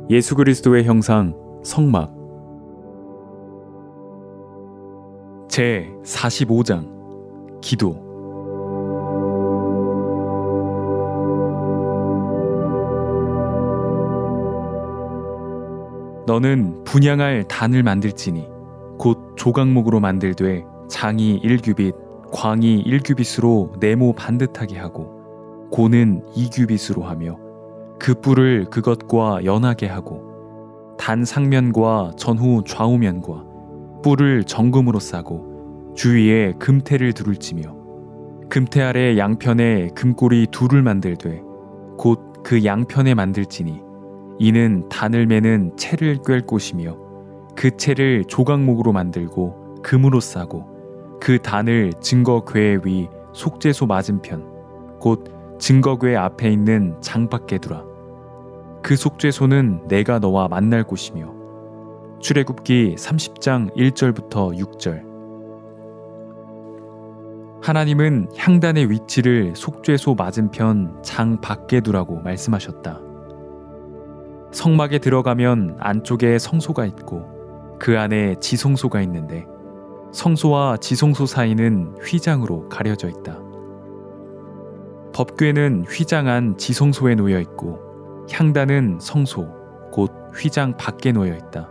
예수 그리스도의 형상 성막 제 45장 기도. 너는 분향할 단을 만들지니 곧 조각목으로 만들되 장이 1규빗 광이 1규빗으로 네모 반듯하게 하고 고는 2규빗으로 하며 그 뿔을 그것과 연하게 하고 단 상면과 전후 좌우면과 뿔을 정금으로 싸고 주위에 금태를 두를지며 금태 아래 양편에 금꼬리 둘을 만들되 곧 그 양편에 만들지니 이는 단을 매는 채를 꿰을 곳이며 그 채를 조각목으로 만들고 금으로 싸고 그 단을 증거궤 위 속죄소 맞은편 곧 증거궤 앞에 있는 장 밖에 두라. 그 속죄소는 내가 너와 만날 곳이며. 출애굽기 30장 1절부터 6절. 하나님은 향단의 위치를 속죄소 맞은편 장 밖에 두라고 말씀하셨다. 성막에 들어가면 안쪽에 성소가 있고 그 안에 지성소가 있는데 성소와 지성소 사이는 휘장으로 가려져 있다. 법궤는 휘장 안 지성소에 놓여 있고 향단은 성소 곧 휘장 밖에 놓여 있다.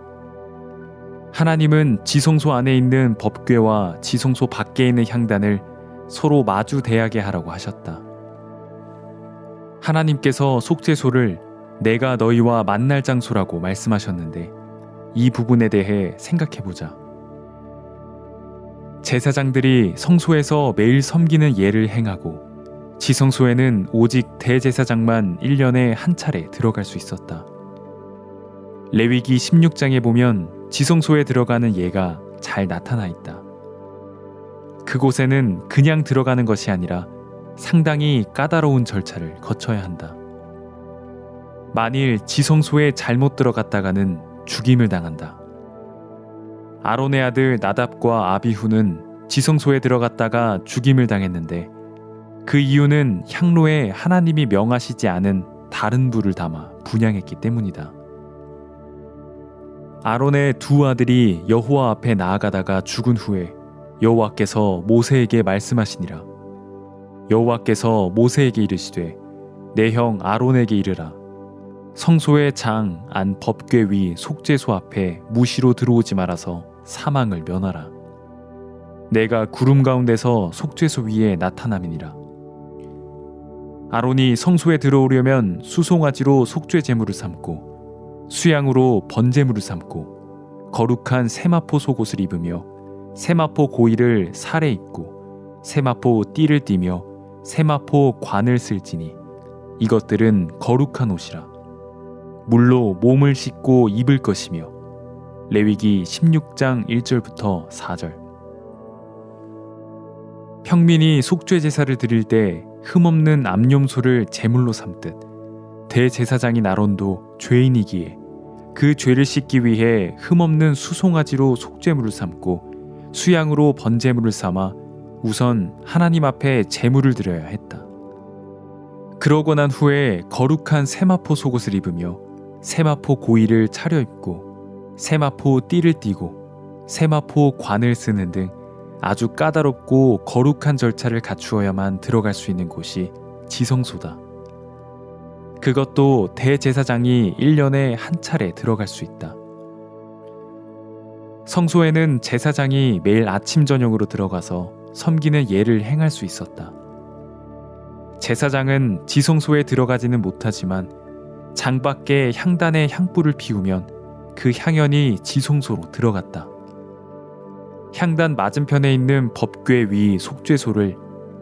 하나님은 지성소 안에 있는 법궤와 지성소 밖에 있는 향단을 서로 마주 대하게 하라고 하셨다. 하나님께서 속죄소를 내가 너희와 만날 장소라고 말씀하셨는데 이 부분에 대해 생각해보자. 제사장들이 성소에서 매일 섬기는 예를 행하고 지성소에는 오직 대제사장만 1년에 한 차례 들어갈 수 있었다. 레위기 16장에 보면 지성소에 들어가는 예가 잘 나타나 있다. 그곳에는 그냥 들어가는 것이 아니라 상당히 까다로운 절차를 거쳐야 한다. 만일 지성소에 잘못 들어갔다가는 죽임을 당한다. 아론의 아들 나답과 아비후는 지성소에 들어갔다가 죽임을 당했는데 그 이유는 향로에 하나님이 명하시지 않은 다른 불을 담아 분향했기 때문이다. 아론의 두 아들이 여호와 앞에 나아가다가 죽은 후에 여호와께서 모세에게 말씀하시니라. 여호와께서 모세에게 이르시되 내 형 아론에게 이르라. 성소의 장 안 법궤 위 속죄소 앞에 무시로 들어오지 말아서 사망을 면하라. 내가 구름 가운데서 속죄소 위에 나타남이니라. 아론이 성소에 들어오려면 수송아지로 속죄 제물을 삼고 수양으로 번제물을 삼고 거룩한 세마포 속옷을 입으며 세마포 고이를 살에 입고 세마포 띠를 띠며 세마포 관을 쓸지니 이것들은 거룩한 옷이라. 물로 몸을 씻고 입을 것이며. 레위기 16장 1절부터 4절. 평민이 속죄 제사를 드릴 때 흠없는 암염소를 제물로 삼듯 대제사장인 아론도 죄인이기에 그 죄를 씻기 위해 흠없는 수송아지로 속죄물을 삼고 수양으로 번제물을 삼아 우선 하나님 앞에 제물을 드려야 했다. 그러고 난 후에 거룩한 세마포 속옷을 입으며 세마포 고이를 차려입고 세마포 띠를 띠고 세마포 관을 쓰는 등 아주 까다롭고 거룩한 절차를 갖추어야만 들어갈 수 있는 곳이 지성소다. 그것도 대제사장이 1년에 한 차례 들어갈 수 있다. 성소에는 제사장이 매일 아침 저녁으로 들어가서 섬기는 예를 행할 수 있었다. 제사장은 지성소에 들어가지는 못하지만 장 밖에 향단에 향불을 피우면 그 향연이 지성소로 들어갔다. 향단 맞은편에 있는 법궤 위 속죄소를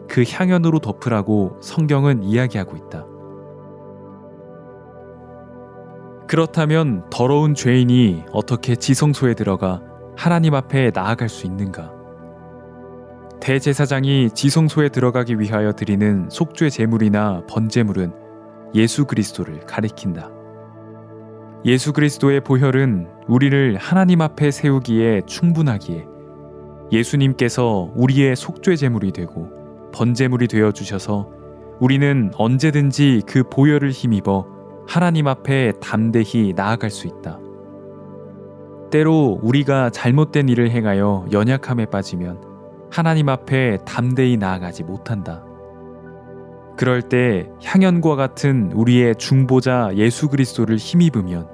그 향연으로 덮으라고 성경은 이야기하고 있다. 그렇다면 더러운 죄인이 어떻게 지성소에 들어가 하나님 앞에 나아갈 수 있는가? 대제사장이 지성소에 들어가기 위하여 드리는 속죄 제물이나 번제물은 예수 그리스도를 가리킨다. 예수 그리스도의 보혈은 우리를 하나님 앞에 세우기에 충분하기에 예수님께서 우리의 속죄 제물이 되고 번제물이 되어 주셔서 우리는 언제든지 그 보혈을 힘입어 하나님 앞에 담대히 나아갈 수 있다. 때로 우리가 잘못된 일을 행하여 연약함에 빠지면 하나님 앞에 담대히 나아가지 못한다. 그럴 때 향연과 같은 우리의 중보자 예수 그리스도를 힘입으면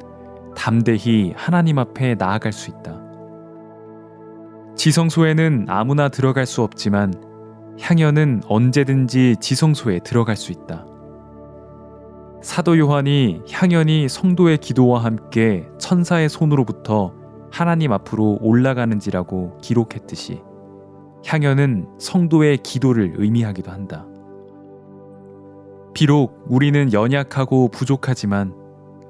담대히 하나님 앞에 나아갈 수 있다. 지성소에는 아무나 들어갈 수 없지만 향연은 언제든지 지성소에 들어갈 수 있다. 사도 요한이 향연이 성도의 기도와 함께 천사의 손으로부터 하나님 앞으로 올라가는지라고 기록했듯이 향연은 성도의 기도를 의미하기도 한다. 비록 우리는 연약하고 부족하지만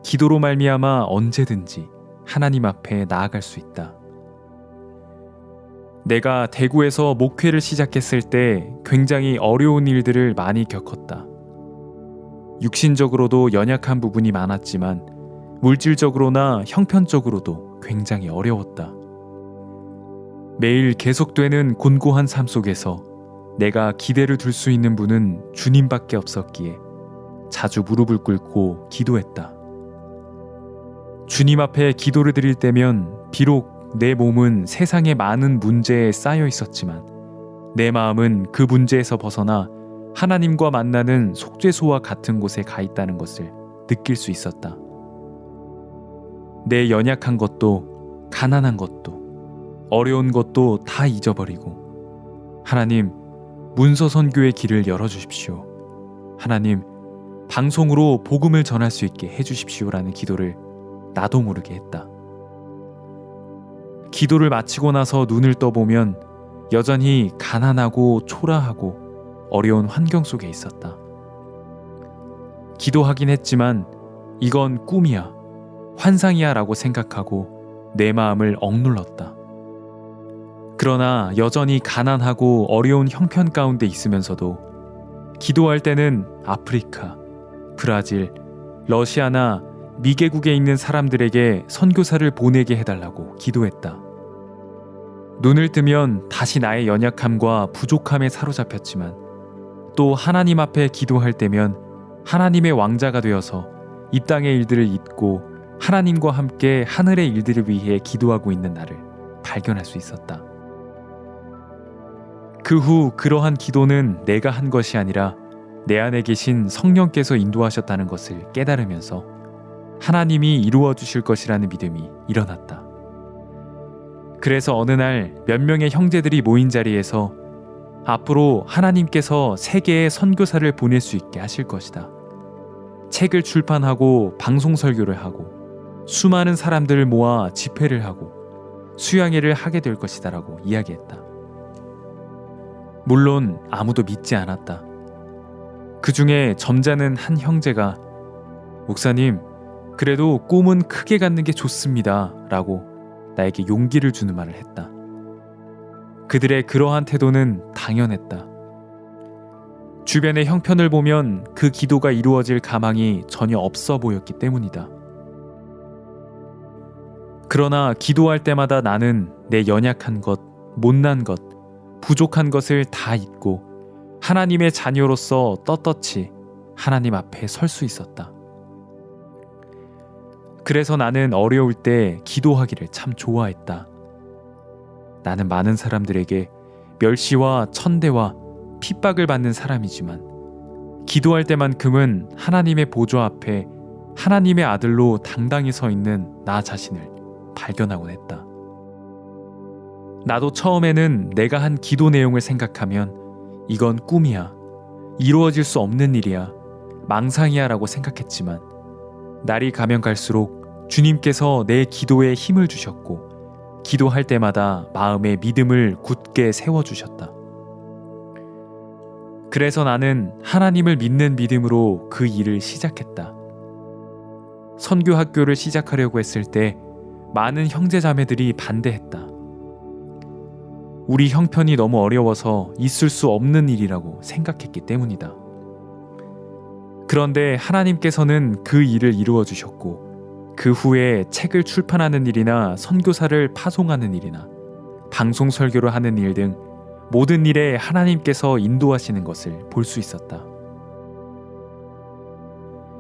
기도로 말미암아 언제든지 하나님 앞에 나아갈 수 있다. 내가 대구에서 목회를 시작했을 때 굉장히 어려운 일들을 많이 겪었다. 육신적으로도 연약한 부분이 많았지만 물질적으로나 형편적으로도 굉장히 어려웠다. 매일 계속되는 곤고한 삶 속에서 내가 기대를 둘 수 있는 분은 주님밖에 없었기에 자주 무릎을 꿇고 기도했다. 주님 앞에 기도를 드릴 때면 비록 내 몸은 세상의 많은 문제에 쌓여 있었지만 내 마음은 그 문제에서 벗어나 하나님과 만나는 속죄소와 같은 곳에 가 있다는 것을 느낄 수 있었다. 내 연약한 것도 가난한 것도 어려운 것도 다 잊어버리고 하나님 문서 선교의 길을 열어주십시오. 하나님 방송으로 복음을 전할 수 있게 해주십시오라는 기도를 나도 모르게 했다. 기도를 마치고 나서 눈을 떠보면 여전히 가난하고 초라하고 어려운 환경 속에 있었다. 기도하긴 했지만 이건 꿈이야, 환상이야 라고 생각하고 내 마음을 억눌렀다. 그러나 여전히 가난하고 어려운 형편 가운데 있으면서도 기도할 때는 아프리카, 브라질, 러시아나 미개국에 있는 사람들에게 선교사를 보내게 해달라고 기도했다. 눈을 뜨면 다시 나의 연약함과 부족함에 사로잡혔지만 또 하나님 앞에 기도할 때면 하나님의 왕자가 되어서 이 땅의 일들을 잊고 하나님과 함께 하늘의 일들을 위해 기도하고 있는 나를 발견할 수 있었다. 그 후 그러한 기도는 내가 한 것이 아니라 내 안에 계신 성령께서 인도하셨다는 것을 깨달으면서 하나님이 이루어 주실 것이라는 믿음이 일어났다. 그래서 어느 날 몇 명의 형제들이 모인 자리에서 앞으로 하나님께서 세계에 선교사를 보낼 수 있게 하실 것이다. 책을 출판하고 방송 설교를 하고 수많은 사람들을 모아 집회를 하고 수양회를 하게 될 것이다 라고 이야기했다. 물론 아무도 믿지 않았다. 그 중에 점잖은 한 형제가 목사님, 그래도 꿈은 크게 갖는 게 좋습니다 라고 나에게 용기를 주는 말을 했다. 그들의 그러한 태도는 당연했다. 주변의 형편을 보면 그 기도가 이루어질 가망이 전혀 없어 보였기 때문이다. 그러나 기도할 때마다 나는 내 연약한 것, 못난 것, 부족한 것을 다 잊고 하나님의 자녀로서 떳떳이 하나님 앞에 설 수 있었다. 그래서 나는 어려울 때 기도하기를 참 좋아했다. 나는 많은 사람들에게 멸시와 천대와 핍박을 받는 사람이지만 기도할 때만큼은 하나님의 보좌 앞에 하나님의 아들로 당당히 서 있는 나 자신을 발견하곤 했다. 나도 처음에는 내가 한 기도 내용을 생각하면 이건 꿈이야, 이루어질 수 없는 일이야, 망상이야 라고 생각했지만 날이 가면 갈수록 주님께서 내 기도에 힘을 주셨고 기도할 때마다 마음의 믿음을 굳게 세워주셨다. 그래서 나는 하나님을 믿는 믿음으로 그 일을 시작했다. 선교학교를 시작하려고 했을 때 많은 형제자매들이 반대했다. 우리 형편이 너무 어려워서 있을 수 없는 일이라고 생각했기 때문이다. 그런데 하나님께서는 그 일을 이루어 주셨고 그 후에 책을 출판하는 일이나 선교사를 파송하는 일이나 방송 설교를 하는 일 등 모든 일에 하나님께서 인도하시는 것을 볼 수 있었다.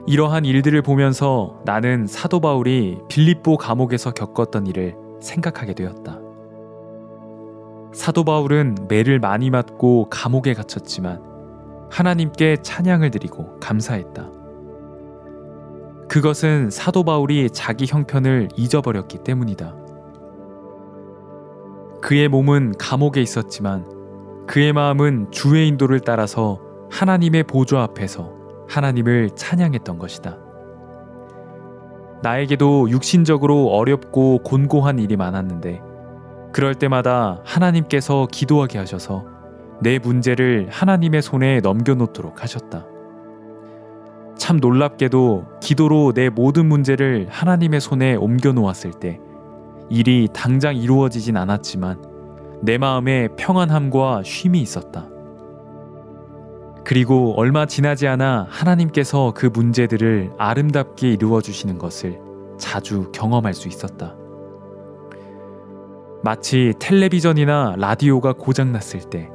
이러한 일들을 보면서 나는 사도 바울이 빌립보 감옥에서 겪었던 일을 생각하게 되었다. 사도 바울은 매를 많이 맞고 감옥에 갇혔지만 하나님께 찬양을 드리고 감사했다. 그것은 사도 바울이 자기 형편을 잊어버렸기 때문이다. 그의 몸은 감옥에 있었지만 그의 마음은 주의 인도를 따라서 하나님의 보좌 앞에서 하나님을 찬양했던 것이다. 나에게도 육신적으로 어렵고 곤고한 일이 많았는데 그럴 때마다 하나님께서 기도하게 하셔서 내 문제를 하나님의 손에 넘겨놓도록 하셨다. 참 놀랍게도 기도로 내 모든 문제를 하나님의 손에 옮겨놓았을 때 일이 당장 이루어지진 않았지만 내 마음에 평안함과 쉼이 있었다. 그리고 얼마 지나지 않아 하나님께서 그 문제들을 아름답게 이루어 주시는 것을 자주 경험할 수 있었다. 마치 텔레비전이나 라디오가 고장났을 때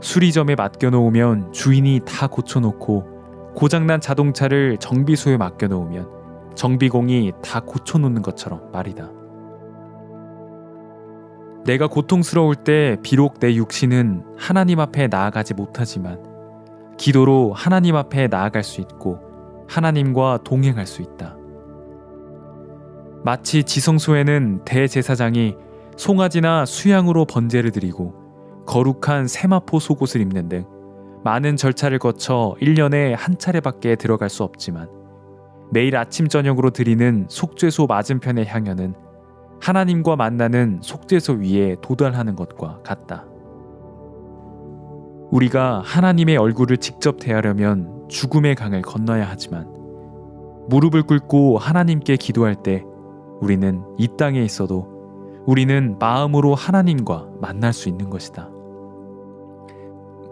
수리점에 맡겨놓으면 주인이 다 고쳐놓고 고장난 자동차를 정비소에 맡겨놓으면 정비공이 다 고쳐놓는 것처럼 말이다. 내가 고통스러울 때 비록 내 육신은 하나님 앞에 나아가지 못하지만 기도로 하나님 앞에 나아갈 수 있고 하나님과 동행할 수 있다. 마치 지성소에는 대제사장이 송아지나 수양으로 번제를 드리고 거룩한 세마포 속옷을 입는 등 많은 절차를 거쳐 1년에 한 차례밖에 들어갈 수 없지만 매일 아침 저녁으로 드리는 속죄소 맞은편의 향연은 하나님과 만나는 속죄소 위에 도달하는 것과 같다. 우리가 하나님의 얼굴을 직접 대하려면 죽음의 강을 건너야 하지만 무릎을 꿇고 하나님께 기도할 때 우리는 이 땅에 있어도 우리는 마음으로 하나님과 만날 수 있는 것이다.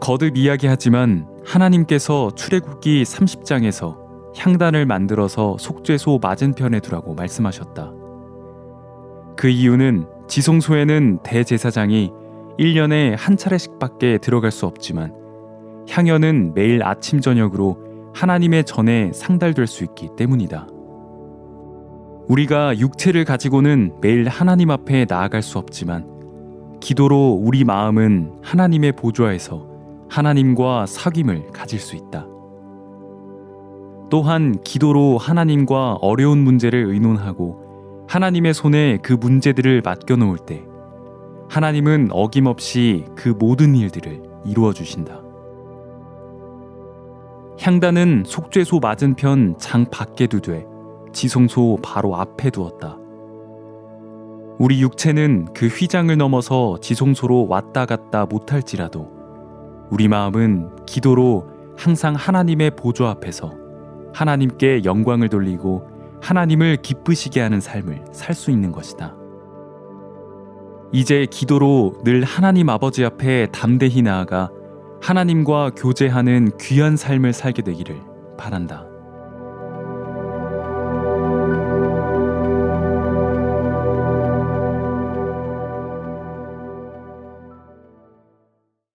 거듭 이야기하지만 하나님께서 출애굽기 30장에서 향단을 만들어서 속죄소 맞은편에 두라고 말씀하셨다. 그 이유는 지성소에는 대제사장이 1년에 한 차례씩밖에 들어갈 수 없지만 향연은 매일 아침 저녁으로 하나님의 전에 상달될 수 있기 때문이다. 우리가 육체를 가지고는 매일 하나님 앞에 나아갈 수 없지만 기도로 우리 마음은 하나님의 보좌에서 하나님과 사귐을 가질 수 있다. 또한 기도로 하나님과 어려운 문제를 의논하고 하나님의 손에 그 문제들을 맡겨놓을 때 하나님은 어김없이 그 모든 일들을 이루어 주신다. 향단은 속죄소 맞은편 장 밖에 두되 지성소 바로 앞에 두었다. 우리 육체는 그 휘장을 넘어서 지성소로 왔다 갔다 못할지라도 우리 마음은 기도로 항상 하나님의 보좌 앞에서 하나님께 영광을 돌리고 하나님을 기쁘시게 하는 삶을 살 수 있는 것이다. 이제 기도로 늘 하나님 아버지 앞에 담대히 나아가 하나님과 교제하는 귀한 삶을 살게 되기를 바란다.